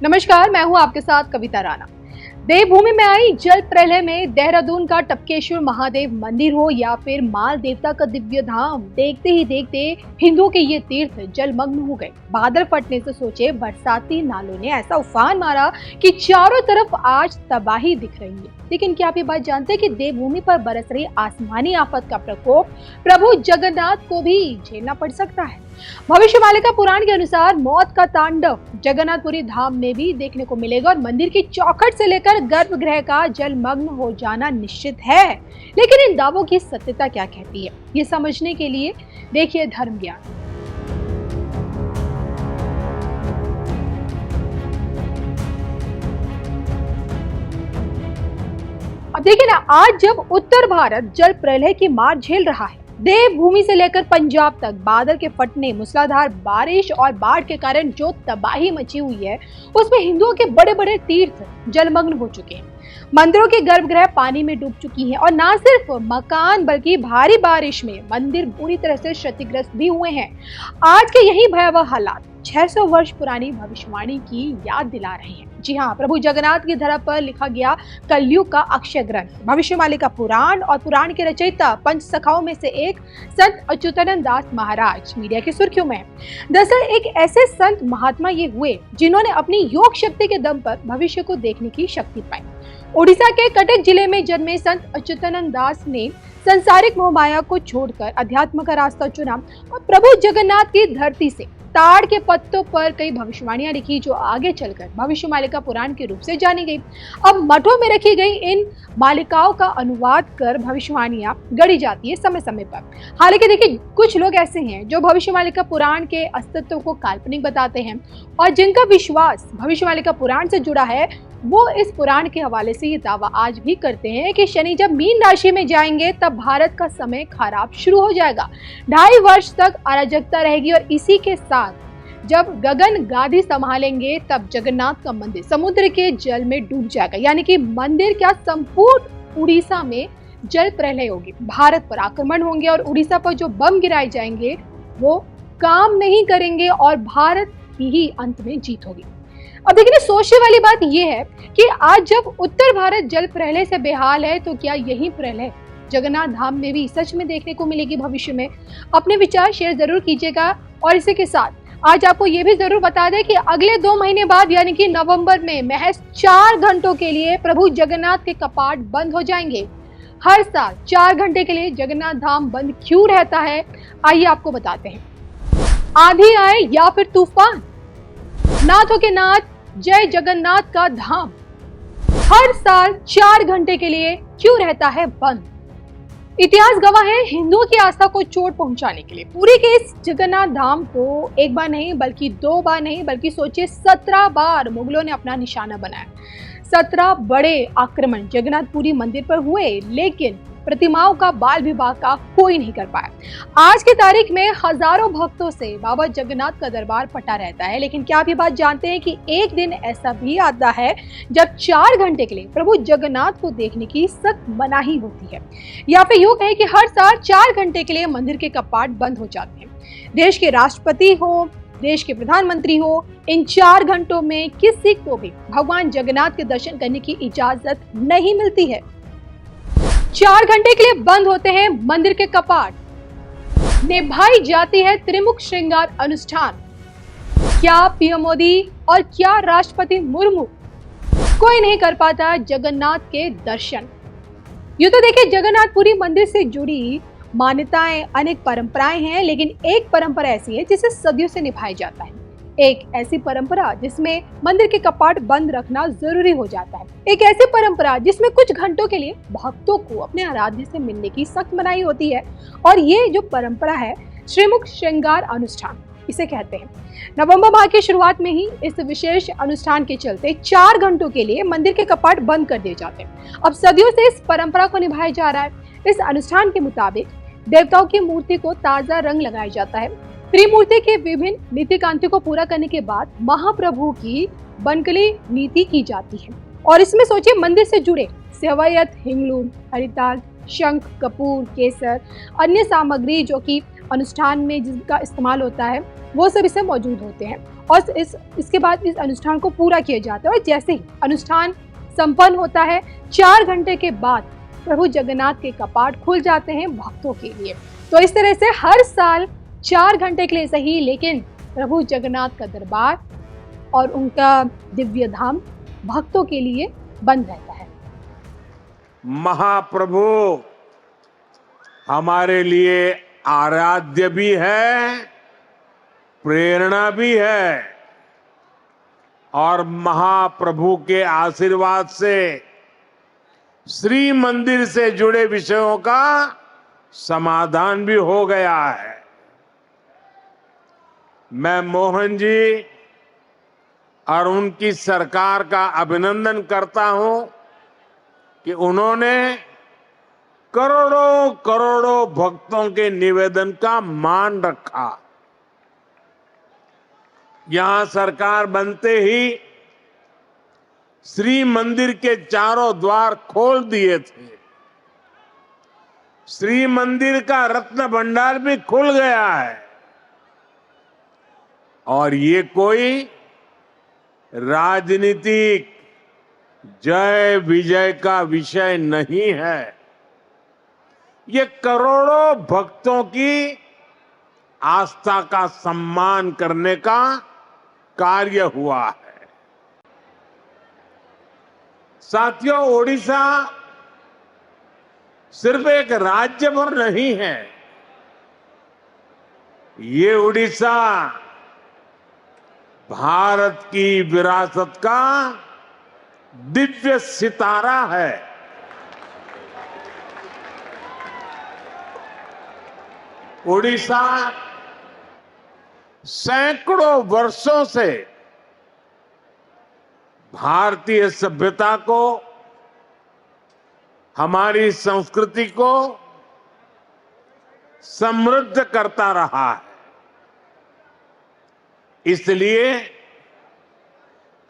नमस्कार, मैं हूं आपके साथ कविता राणा। देवभूमि में आई जल प्रलय में देहरादून का टपकेश्वर महादेव मंदिर हो या फिर माल देवता का दिव्य धाम, देखते ही देखते हिंदुओं के ये तीर्थ जलमग्न हो गए। बादल फटने से सोचे बरसाती नालों ने ऐसा उफान मारा कि चारों तरफ आज तबाही दिख रही है। लेकिन क्या आप ये बात जानते हैं कि देवभूमि पर बरस रही आसमानी आफत का प्रकोप प्रभु जगन्नाथ को भी झेलना पड़ सकता है। भविष्यवाणी का पुराण के अनुसार मौत का तांडव जगन्नाथपुरी धाम में भी देखने को मिलेगा और मंदिर की चौखट से लेकर गर्भगृह का जलमग्न हो जाना निश्चित है। लेकिन इन दावों की सत्यता क्या कहती है, ये समझने के लिए देखिए धर्म ज्ञान। अब देखिए ना, आज जब उत्तर भारत जल प्रलय की मार झेल रहा है, देवभूमि से लेकर पंजाब तक बादल के फटने, मूसलाधार बारिश और बाढ़ के कारण जो तबाही मची हुई है, उसमें हिंदुओं के बड़े बड़े तीर्थ जलमग्न हो चुके हैं। मंदिरों के गर्भगृह पानी में डूब चुकी हैं और न सिर्फ मकान बल्कि भारी बारिश में मंदिर पूरी तरह से क्षतिग्रस्त भी हुए हैं। आज के यही भयावह हालात 600 वर्ष पुरानी भविष्यवाणी की याद दिला रहे हैं। जी हाँ, प्रभु जगन्नाथ की धरा पर लिखा गया कलयुग का अक्षय ग्रंथ भविष्यवाणी का पुराण और पुराण के रचयिता पंच सखाओं में से एक संत अच्युतानंद दास महाराज मीडिया की सुर्खियों में। दरअसल एक ऐसे संत महात्मा ये हुए जिन्होंने अपनी योग शक्ति के दम पर भविष्य को देखने की शक्ति पाई। उड़ीसा के कटक जिले में जन्मे संत अच्युतानंद दास ने संसारिक मोहमाया को छोड़कर अध्यात्म का रास्ता चुना और प्रभु जगन्नाथ की धरती से ताड़ के पत्तों पर कई भविष्यवाणियां लिखी जो आगे चलकर भविष्यमालिका पुराण के रूप से जानी गई। अब मठों में रखी गई इन मालिकाओं का अनुवाद कर भविष्यवाणियां गढ़ी जाती है समय समय पर। हालांकि देखिए, कुछ लोग ऐसे हैं जो भविष्यमालिका पुराण के अस्तित्व को काल्पनिक बताते हैं और जिनका विश्वास भविष्यमालिका पुराण से जुड़ा है, वो इस पुराण के हवाले से ये दावा आज भी करते हैं कि शनि जब मीन राशि में जाएंगे तब भारत का समय खराब शुरू हो जाएगा। 2.5 वर्ष तक अराजकता रहेगी और इसी के साथ जब गगन गादी संभालेंगे तब जगन्नाथ का मंदिर समुद्र के जल में डूब जाएगा। यानी कि मंदिर क्या, संपूर्ण उड़ीसा में जल प्रलय होगी, भारत पर आक्रमण होंगे और उड़ीसा पर जो बम गिराए जाएंगे वो काम नहीं करेंगे और भारत की ही अंत में जीत होगी। अब देखिए, सोचने वाली बात यह है कि आज जब उत्तर भारत जल प्रलय से बेहाल है, तो क्या यही प्रलय जगन्नाथ धाम में भी सच में देखने को मिलेगी भविष्य में? अपने विचार शेयर जरूर कीजिएगा और इसी के साथ आज आपको ये भी जरूर बता दें कि अगले 2 महीने बाद यानी कि नवंबर में महज 4 घंटों के लिए प्रभु जगन्नाथ के कपाट बंद हो जाएंगे। हर साल 4 घंटे के लिए जगन्नाथ धाम बंद क्यों रहता है, आइए आपको बताते हैं। आंधी आए या फिर तूफान, नाथों के नाथ जय जगन्नाथ का धाम हर साल 4 घंटे के लिए क्यों रहता है बंद? इतिहास गवाह है, हिंदुओं की आस्था को चोट पहुंचाने के लिए पूरी के इस जगन्नाथ धाम को एक बार नहीं बल्कि 2 बार नहीं बल्कि सोचिए 17 बार मुगलों ने अपना निशाना बनाया। 17 बड़े आक्रमण जगन्नाथपुरी मंदिर पर हुए, लेकिन प्रतिमाओं का बाल विवाह का कोई नहीं कर पाया। आज की तारीख में हजारों भक्तों से बाबा जगन्नाथ का दरबार फटा रहता है। लेकिन क्या आप ये बात जानते हैं कि एक दिन ऐसा भी आता है जब 4 घंटे के लिए प्रभु जगन्नाथ को देखने की सख्त मनाही होती है, या फिर यूं कहें कि हर साल 4 घंटे के लिए मंदिर के कपाट बंद हो जाते हैं। देश के राष्ट्रपति हो, देश के प्रधानमंत्री हो, इन 4 घंटों में किसी को भी भगवान जगन्नाथ के दर्शन करने की इजाजत नहीं मिलती है। 4 घंटे के लिए बंद होते हैं मंदिर के कपाट, निभाई जाती है त्रिमुख श्रृंगार अनुष्ठान। क्या पीएम मोदी और क्या राष्ट्रपति मुर्मू, कोई नहीं कर पाता जगन्नाथ के दर्शन। यूं तो देखिए, जगन्नाथपुरी मंदिर से जुड़ी मान्यताएं, अनेक परंपराएं हैं, लेकिन एक परंपरा ऐसी है जिसे सदियों से निभाया जाता है। एक ऐसी परंपरा जिसमें मंदिर के कपाट बंद रखना जरूरी हो जाता है। एक ऐसी परंपरा जिसमें कुछ घंटों के लिए भक्तों को अपने आराध्य से मिलने की सख्त मनाही होती है, और ये जो परंपरा है श्रीमुख श्रृंगार अनुष्ठान इसे कहते हैं। नवंबर माह की शुरुआत में ही इस विशेष अनुष्ठान के चलते 4 घंटों के लिए मंदिर के कपाट बंद कर दिए जाते हैं। अब सदियों से इस परंपरा को निभाया जा रहा है। इस अनुष्ठान के मुताबिक देवताओं की मूर्ति को ताजा रंग लगाया जाता है। त्रिमूर्ति के विभिन्न नीतिकांति को पूरा करने के बाद महाप्रभु की बनकली नीति की जाती है। और इसमें सोचिए मंदिर से जुड़े सेवयत, हिंगलूम, हरिताल, शंख, कपूर, केसर, अन्य सामग्री जो कि अनुष्ठान में जिनका इस्तेमाल होता है वो सब इसमें मौजूद होते हैं। और इसके बाद इस अनुष्ठान को पूरा किया जाता है और जैसे ही अनुष्ठान संपन्न होता है 4 घंटे के बाद प्रभु जगन्नाथ के कपाट खुल जाते हैं भक्तों के लिए। तो इस तरह से हर साल 4 घंटे के लिए सही लेकिन प्रभु जगन्नाथ का दरबार और उनका दिव्य धाम भक्तों के लिए बंद रहता है। महाप्रभु हमारे लिए आराध्य भी है, प्रेरणा भी है और महाप्रभु के आशीर्वाद से श्री मंदिर से जुड़े विषयों का समाधान भी हो गया है। मैं मोहन जी और उनकी सरकार का अभिनंदन करता हूं कि उन्होंने करोड़ों करोड़ों भक्तों के निवेदन का मान रखा। यहां सरकार बनते ही श्री मंदिर के चारों द्वार खोल दिए थे। श्री मंदिर का रत्न भंडार भी खुल गया है और ये कोई राजनीतिक जय विजय का विषय नहीं है। ये करोड़ों भक्तों की आस्था का सम्मान करने का कार्य हुआ है। साथियों, ओडिशा सिर्फ एक राज्य भर नहीं है, ये ओडिशा भारत की विरासत का दिव्य सितारा है। ओडिशा सैकड़ों वर्षों से भारतीय सभ्यता को, हमारी संस्कृति को समृद्ध करता रहा है। इसलिए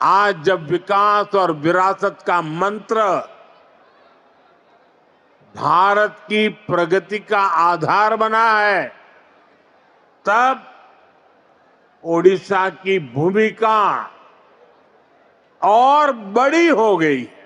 आज जब विकास और विरासत का मंत्र भारत की प्रगति का आधार बना है, तब ओडिशा की भूमिका और बड़ी हो गई है।